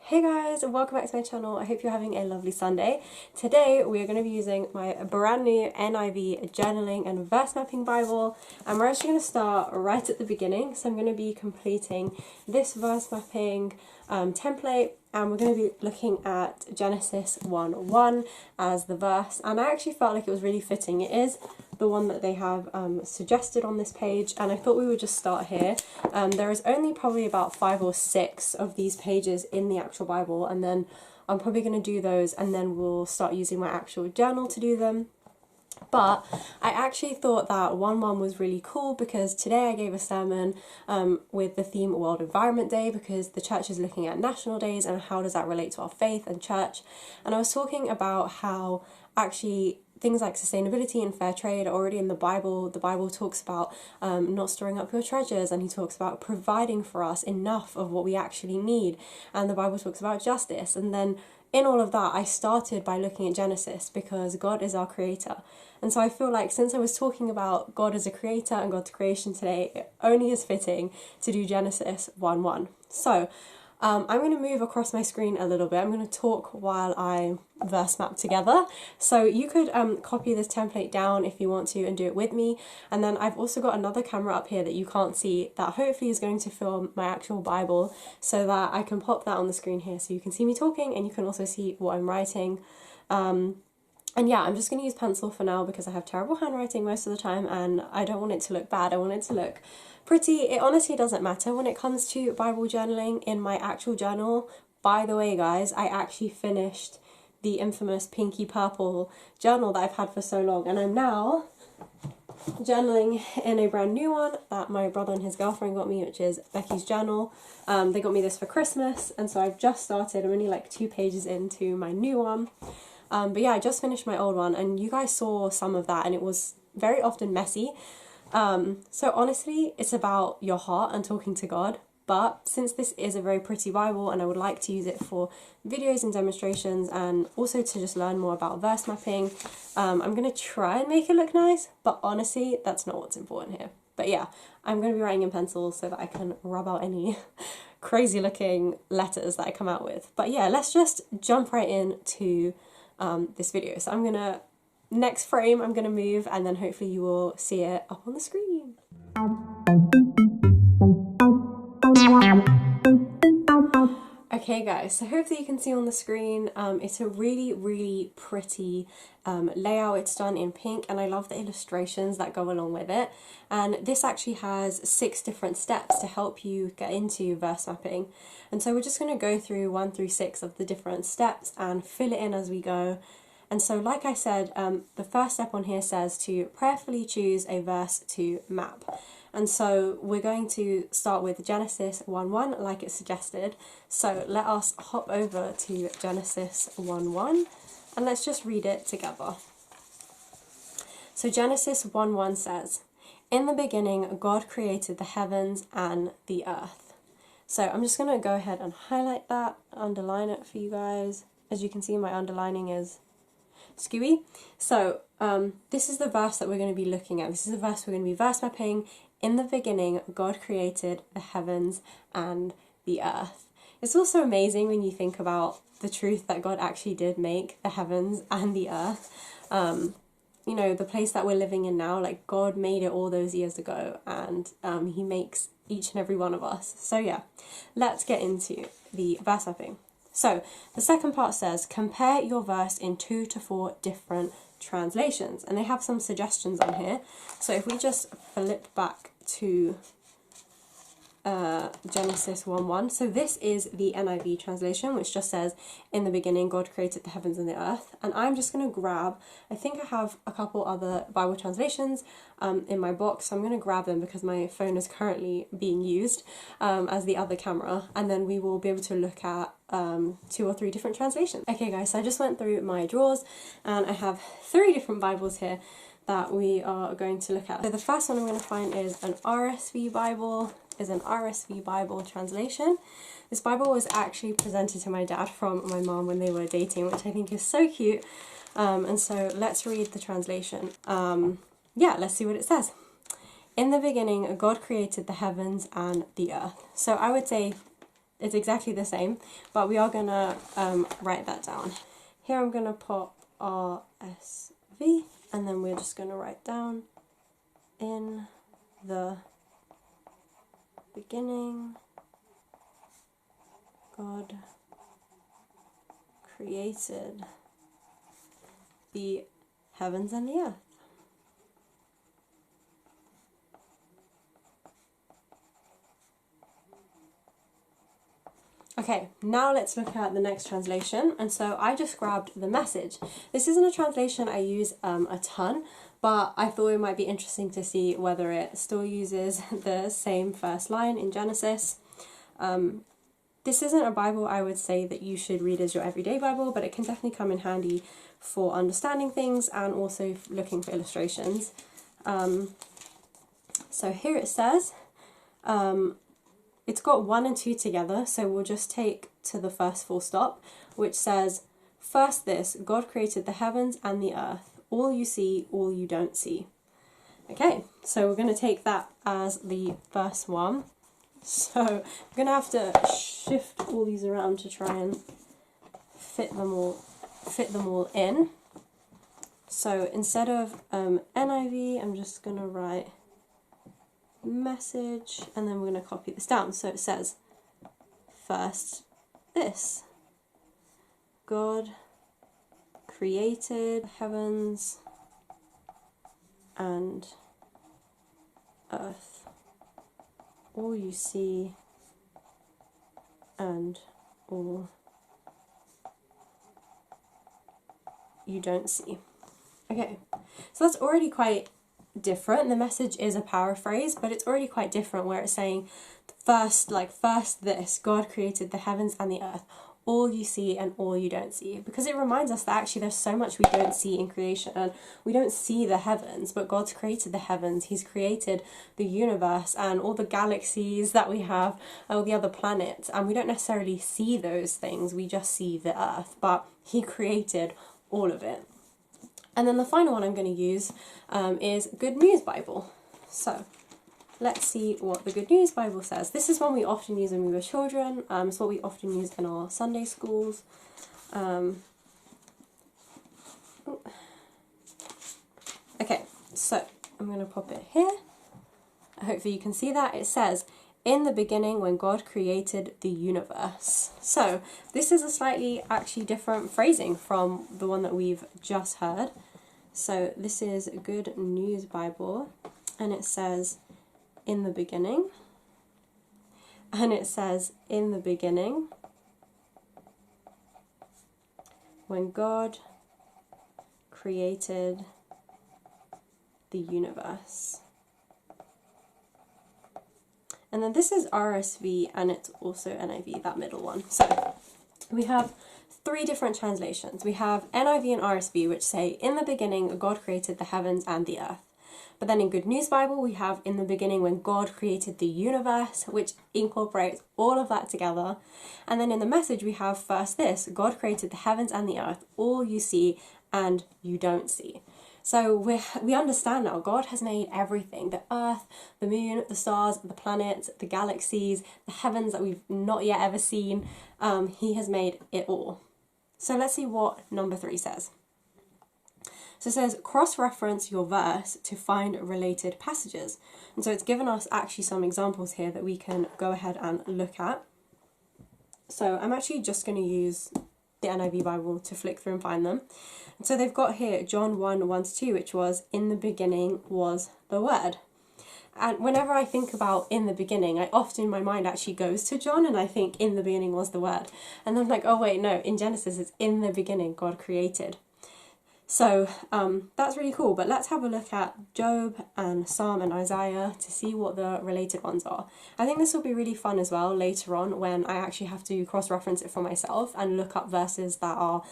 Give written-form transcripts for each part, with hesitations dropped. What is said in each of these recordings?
Hey guys, welcome back to my channel. I hope you're having a lovely Sunday. Today we are going to be using my brand new NIV journaling and verse mapping Bible, and we're actually going to start right at the beginning. So I'm going to be completing this verse mapping template, and we're going to be looking at Genesis 1:1 as the verse, and I actually felt like it was really fitting. It is the one that they have suggested on this page, and I thought we would just start here. There is only probably about 5 or 6 of these pages in the actual Bible, and then I'm probably going to do those, and then we'll start using my actual journal to do them. But I actually thought that 1:1 was really cool because today I gave a sermon with the theme World Environment Day, because the church is looking at national days and how does that relate to our faith and church. And I was talking about how actually things like sustainability and fair trade are already in the Bible. The Bible talks about not storing up your treasures, and he talks about providing for us enough of what we actually need. And the Bible talks about justice. And then in all of that, I started by looking at Genesis because God is our creator. And so I feel like since I was talking about God as a creator and God's creation today, it only is fitting to do Genesis 1:1. So I'm going to move across my screen a little bit. I'm going to talk while I verse map together. So you could copy this template down if you want to and do it with me. And then I've also got another camera up here that you can't see that hopefully is going to film my actual Bible, so that I can pop that on the screen here so you can see me talking and you can also see what I'm writing. And yeah, I'm just going to use pencil for now because I have terrible handwriting most of the time and I don't want it to look bad. I want it to look pretty. It honestly doesn't matter when it comes to Bible journaling in my actual journal. By the way, guys, I actually finished the infamous pinky purple journal that I've had for so long, and I'm now journaling in a brand new one that my brother and his girlfriend got me, which is Becky's Journal. They got me this for Christmas, and so I've just started. I'm only like 2 pages into my new one. But yeah, I just finished my old one, and you guys saw some of that, and it was very often messy. So honestly, it's about your heart and talking to God. But since this is a very pretty Bible and I would like to use it for videos and demonstrations and also to just learn more about verse mapping, I'm going to try and make it look nice, but honestly, that's not what's important here. But yeah, I'm going to be writing in pencil so that I can rub out any crazy looking letters that I come out with. But yeah, let's just jump right into this video. So I'm going to, next frame, I'm going to move, and then hopefully you will see it up on the screen. Okay guys, so hopefully you can see on the screen, it's a really pretty layout. It's done in pink and I love the illustrations that go along with it. And this actually has 6 different steps to help you get into verse mapping. And so we're just going to go through 1 through 6 of the different steps and fill it in as we go. And so like I said, the first step on here says to prayerfully choose a verse to map. And so we're going to start with Genesis 1:1 like it suggested. So let us hop over to Genesis 1:1 and let's just read it together. So Genesis 1:1 says, "In the beginning God created the heavens and the earth." So I'm just going to go ahead and highlight that, underline it for you guys. As you can see, my underlining is skewy. So this is the verse that we're going to be looking at. This is the verse we're going to be verse mapping. In the beginning, God created the heavens and the earth. It's also amazing when you think about the truth that God actually did make the heavens and the earth. You know, the place that we're living in now, like God made it all those years ago, and he makes each and every one of us. So yeah, let's get into the verse mapping. So the second part says, compare your verse in 2 to 4 different translations, and they have some suggestions on here. So if we just flip back to Genesis 1:1, so this is the NIV translation, which just says, "In the beginning God created the heavens and the earth." And I'm just going to grab, I think I have a couple other Bible translations in my box, so I'm going to grab them because my phone is currently being used as the other camera, and then we will be able to look at 2 or 3 different translations. Okay guys, so I just went through my drawers and I have 3 different Bibles here that we are going to look at. So the first one I'm going to find is an RSV Bible translation. This Bible was actually presented to my dad from my mom when they were dating, which I think is so cute. And so let's read the translation. Yeah, let's see what it says. "In the beginning, God created the heavens and the earth." So I would say it's exactly the same, but we are going to write that down. Here I'm going to put RSV, and then we're just going to write down in the beginning, God created the heavens and the earth. Okay, now let's look at the next translation. And so I just grabbed the Message. This isn't a translation I use a ton, but I thought it might be interesting to see whether it still uses the same first line in Genesis. This isn't a Bible I would say that you should read as your everyday Bible, but it can definitely come in handy for understanding things and also looking for illustrations. So here it says, it's got 1 and 2 together, so we'll just take to the first full stop, which says, first this, God created the heavens and the earth, all you see, all you don't see. Okay, so we're going to take that as the first one. So I'm going to have to shift all these around to try and fit them all in. So instead of NIV, I'm just going to write Message, and then we're going to copy this down. So it says, first this, God created heavens and earth, all you see and all you don't see. Okay, so that's already quite different. The Message is a paraphrase, but it's already quite different, where it's saying first this, God created the heavens and the earth, all you see and all you don't see, because it reminds us that actually there's so much we don't see in creation, and we don't see the heavens, but God's created the heavens. He's created the universe and all the galaxies that we have, all the other planets, and we don't necessarily see those things, we just see the earth, but He created all of it. And then the final one I'm going to use is Good News Bible. So let's see what the Good News Bible says. This is one we often use when we were children. It's what we often use in our Sunday schools. Okay, so I'm going to pop it here. Hopefully you can see that. It says, in the beginning when God created the universe. So this is a slightly actually different phrasing from the one that we've just heard. So this is Good News Bible, and it says, in the beginning, and it says, in the beginning, when God created the universe. And then this is RSV, and it's also NIV, that middle one. So we have 3 different translations. We have NIV and RSV, which say, in the beginning, God created the heavens and the earth. But then in Good News Bible, we have in the beginning when God created the universe, which incorporates all of that together. And then in the Message, we have first this, God created the heavens and the earth, all you see and you don't see. So we understand now God has made everything, the earth, the moon, the stars, the planets, the galaxies, the heavens that we've not yet ever seen. He has made it all. So let's see what number 3 says. So it says, cross-reference your verse to find related passages. And so it's given us actually some examples here that we can go ahead and look at. So I'm actually just going to use the NIV Bible to flick through and find them. And so they've got here John 1:1-2, which was, in the beginning was the Word. And whenever I think about in the beginning, I often, my mind actually goes to John and I think in the beginning was the Word. And I'm like, oh wait, no, in Genesis it's in the beginning God created. So that's really cool, but let's have a look at Job and Psalm and Isaiah to see what the related ones are. I think this will be really fun as well later on when I actually have to cross-reference it for myself and look up verses that are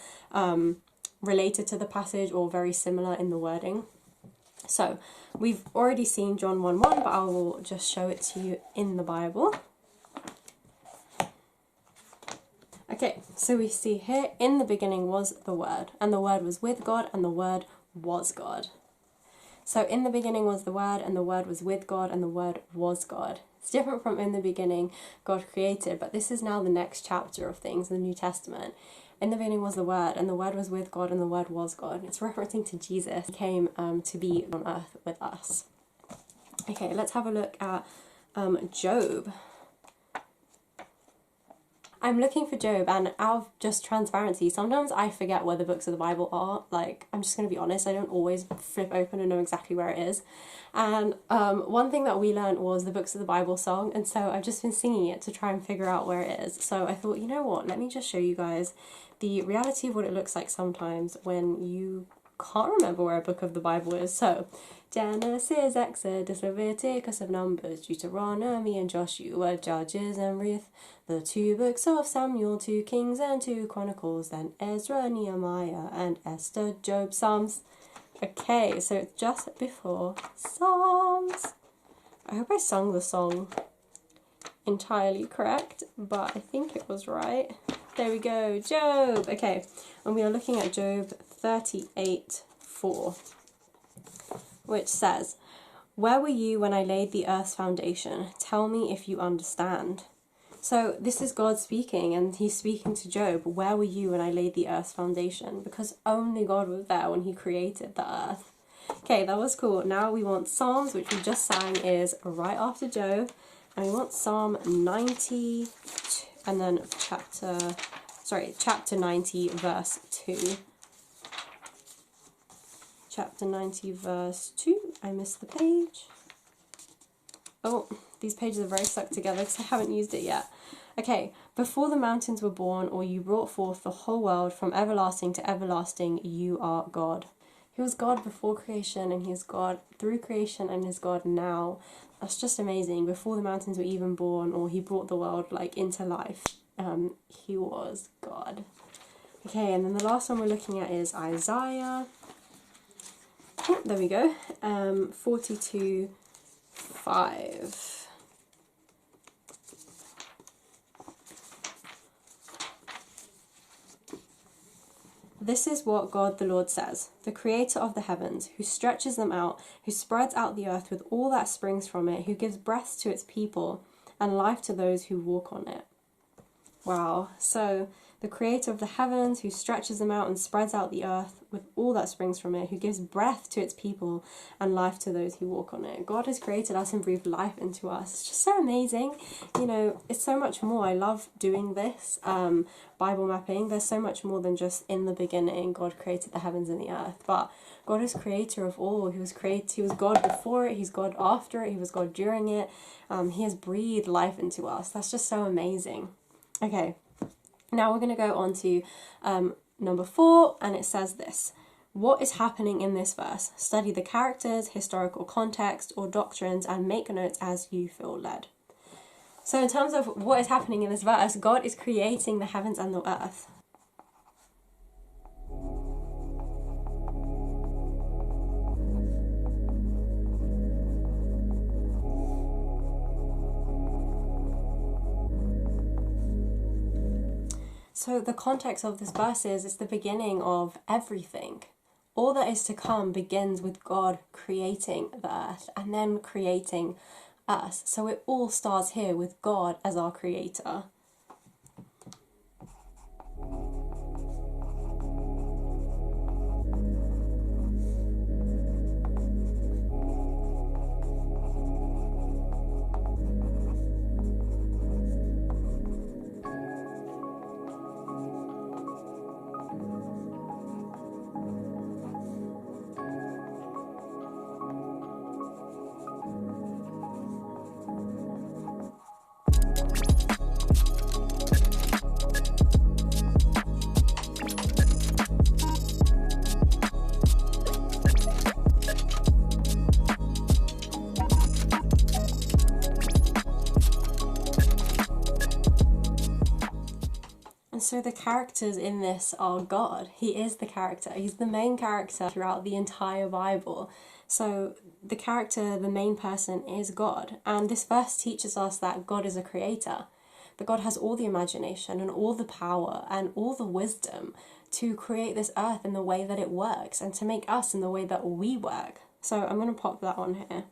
related to the passage or very similar in the wording. So we've already seen John 1:1, but I will just show it to you in the Bible. Okay, so we see here, in the beginning was the Word, and the Word was with God, and the Word was God. So in the beginning was the Word, and the Word was with God, and the Word was God. It's different from in the beginning, God created, but this is now the next chapter of things in the New Testament. In the beginning was the Word, and the Word was with God, and the Word was God. It's referencing to Jesus. He came to be on earth with us. Okay, let's have a look at Job. I'm looking for Job, and out of just transparency, sometimes I forget where the books of the Bible are. Like, I'm just going to be honest, I don't always flip open and know exactly where it is. And one thing that we learned was the books of the Bible song, and so I've just been singing it to try and figure out where it is. So I thought, you know what, let me just show you guys the reality of what it looks like sometimes when you can't remember where a book of the Bible is. So Genesis, Exodus, Leviticus, of Numbers, Deuteronomy and Joshua, Judges and Ruth, the 2 books of Samuel, 2 Kings and 2 Chronicles, then Ezra, Nehemiah and Esther, Job, Psalms. Okay, so it's just before Psalms. I hope I sung the song entirely correct, but I think it was right. There we go, Job. Okay, and we are looking at Job 38:4, which says, "Where were you when I laid the earth's foundation? Tell me if you understand." So this is God speaking, and he's speaking to Job. Where were you when I laid the earth's foundation? Because only God was there when he created the earth. Okay, that was cool. Now we want Psalms, which we just sang is right after Job. And we want Psalm 90, and then chapter 90, verse 2. Chapter 90, verse 2. I missed the page. Oh, these pages are very stuck together because I haven't used it yet. Okay, before the mountains were born, or you brought forth the whole world, from everlasting to everlasting, you are God. He was God before creation, and he is God through creation, and is God now. That's just amazing. Before the mountains were even born, or he brought the world like into life, he was God. Okay, and then the last one we're looking at is Isaiah. Oh, there we go. 42:5. This is what God the Lord says, the creator of the heavens, who stretches them out, who spreads out the earth with all that springs from it, who gives breath to its people and life to those who walk on it. Wow. So the creator of the heavens, who stretches them out and spreads out the earth with all that springs from it, who gives breath to its people and life to those who walk on it. God has created us and breathed life into us. It's just so amazing. You know, it's so much more. I love doing this Bible mapping. There's so much more than just in the beginning God created the heavens and the earth, but God is creator of all. He was God before it, he's God after it, he was God during it. He has breathed life into us. That's just so amazing. Okay, now we're going to go on to number 4, and it says this. What is happening in this verse? Study the characters, historical context, or doctrines, and make notes as you feel led. So in terms of what is happening in this verse, God is creating the heavens and the earth. So the context of this verse is it's the beginning of everything. All that is to come begins with God creating the earth and then creating us. So it all starts here with God as our creator. So the characters in this are God. He is the character. He's the main character throughout the entire Bible. So the character, the main person, is God. And this verse teaches us that God is a creator. That God has all the imagination and all the power and all the wisdom to create this earth in the way that it works and to make us in the way that we work. So I'm going to pop that on here.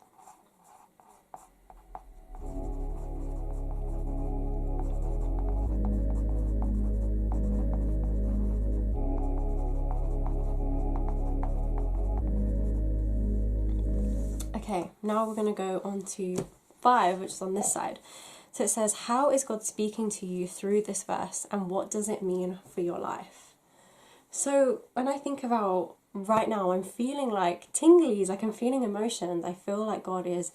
Okay, now we're going to go on to 5, which is on this side. So it says, how is God speaking to you through this verse, and what does it mean for your life? So when I think about right now, I'm feeling like tinglies, like I'm feeling emotions. I feel like God is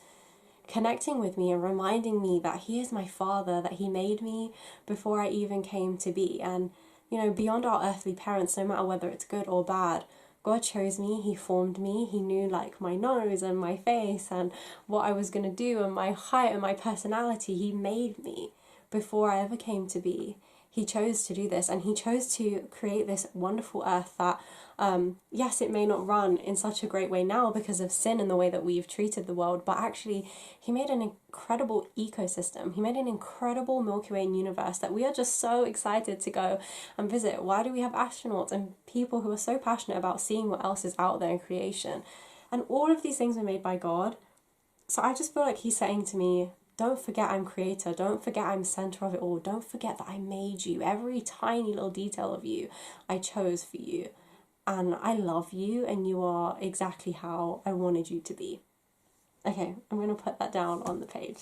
connecting with me and reminding me that He is my Father, that He made me before I even came to be. And, you know, beyond our earthly parents, no matter whether it's good or bad, God chose me, He formed me, He knew like my nose and my face and what I was going to do and my height and my personality. He made me before I ever came to be. He chose to do this, and He chose to create this wonderful earth that, yes, it may not run in such a great way now because of sin and the way that we've treated the world, but actually He made an incredible ecosystem. He made an incredible Milky Way universe that we are just so excited to go and visit. Why do we have astronauts and people who are so passionate about seeing what else is out there in creation? And all of these things were made by God. So I just feel like He's saying to me, don't forget I'm creator. Don't forget I'm center of it all. Don't forget that I made you. Every tiny little detail of you, I chose for you. And I love you, and you are exactly how I wanted you to be. Okay, I'm going to put that down on the page.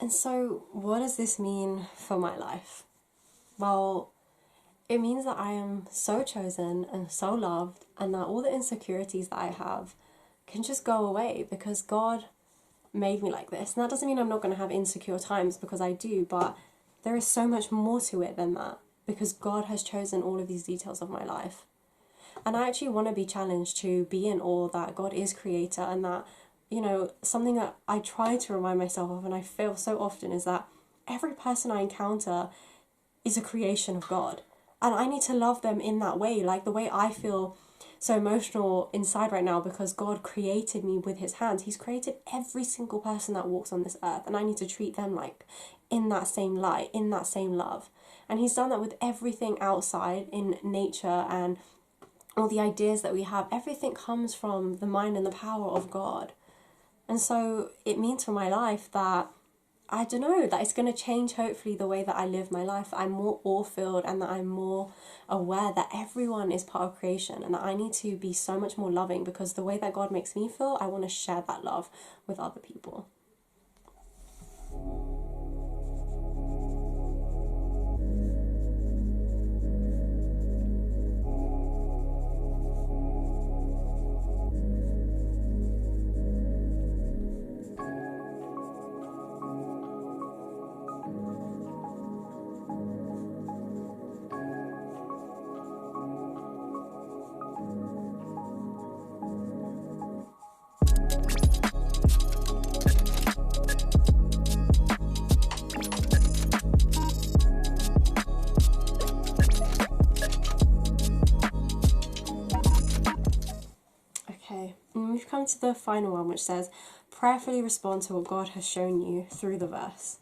And so, what does this mean for my life? Well, it means that I am so chosen and so loved, and that all the insecurities that I have can just go away because God made me like this. And that doesn't mean I'm not going to have insecure times, because I do, but there is so much more to it than that because God has chosen all of these details of my life. And I actually want to be challenged to be in awe that God is creator, and that, you know, something that I try to remind myself of and I fail so often is that every person I encounter is a creation of God. And I need to love them in that way, like the way I feel so emotional inside right now because God created me with His hands. He's created every single person that walks on this earth, and I need to treat them like in that same light, in that same love. And He's done that with everything outside in nature, and all the ideas that we have. Everything comes from the mind and the power of God. And so it means for my life that, I don't know, that it's going to change hopefully the way that I live my life. I'm more awe-filled, and that I'm more aware that everyone is part of creation, and that I need to be so much more loving, because the way that God makes me feel, I want to share that love with other people. Okay, and we've come to the final one, which says, prayerfully respond to what God has shown you through the verse.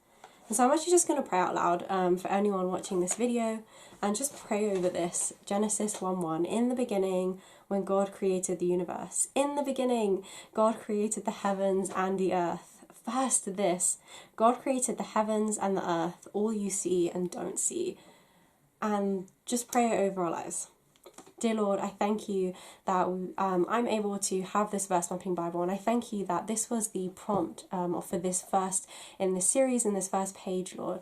And so I'm actually just going to pray out loud for anyone watching this video, and just pray over this. Genesis 1:1. In the beginning, when God created the universe. In the beginning, God created the heavens and the earth. First this, God created the heavens and the earth, all you see and don't see. And just pray it over our lives. Dear Lord, I thank you that I'm able to have this verse mapping Bible, and I thank you that this was the prompt for this first, in this series, in this first page, Lord.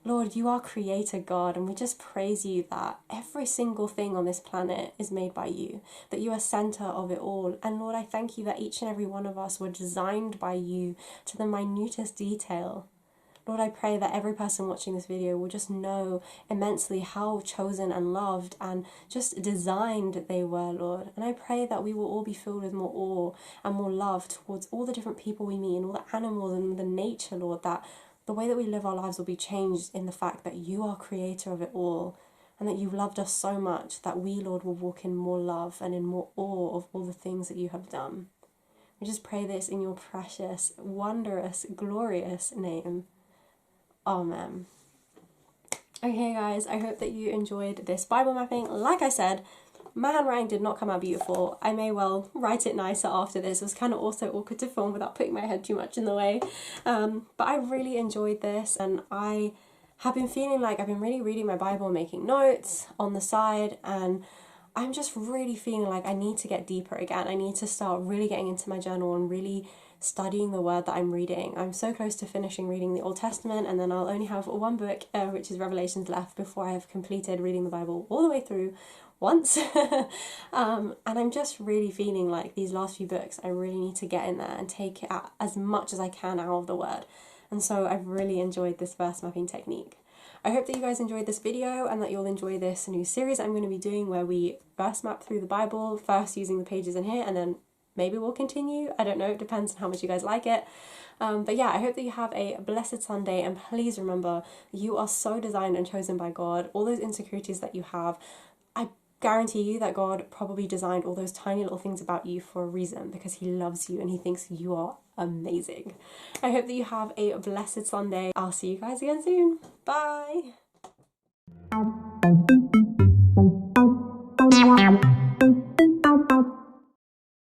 Lord, you are creator God, and we just praise you that every single thing on this planet is made by you, that you are center of it all. And Lord, I thank you that each and every one of us were designed by you to the minutest detail. Lord, I pray that every person watching this video will just know immensely how chosen and loved and just designed they were, Lord. And I pray that we will all be filled with more awe and more love towards all the different people we meet and all the animals and the nature, Lord, that the way that we live our lives will be changed in the fact that you are creator of it all, and that you've loved us so much that we, Lord, will walk in more love and in more awe of all the things that you have done. We just pray this in your precious, wondrous, glorious name. Amen. Okay guys, I hope that you enjoyed this Bible mapping. Like I said, my handwriting did not come out beautiful. I may well write it nicer after this. It was kind of also awkward to film without putting my head too much in the way. But I really enjoyed this, and I have been feeling like I've been really reading my Bible, making notes on the side, and I'm just really feeling like I need to get deeper again. I need to start really getting into my journal and really studying the word that I'm reading. I'm so close to finishing reading the Old Testament, and then I'll only have one book, which is Revelations, left before I have completed reading the Bible all the way through once. And I'm just really feeling like these last few books I really need to get in there and take it out as much as I can out of the word. And so I've really enjoyed this verse mapping technique. I hope that you guys enjoyed this video and that you'll enjoy this new series I'm going to be doing where we verse map through the Bible, first using the pages in here, and then maybe we'll continue. I don't know, it depends on how much you guys like it. But yeah, I hope that you have a blessed Sunday, and please remember, you are so designed and chosen by God. All those insecurities that you have, I guarantee you that God probably designed all those tiny little things about you for a reason, because he loves you and he thinks you are amazing. I hope that you have a blessed Sunday. I'll see you guys again soon. Bye.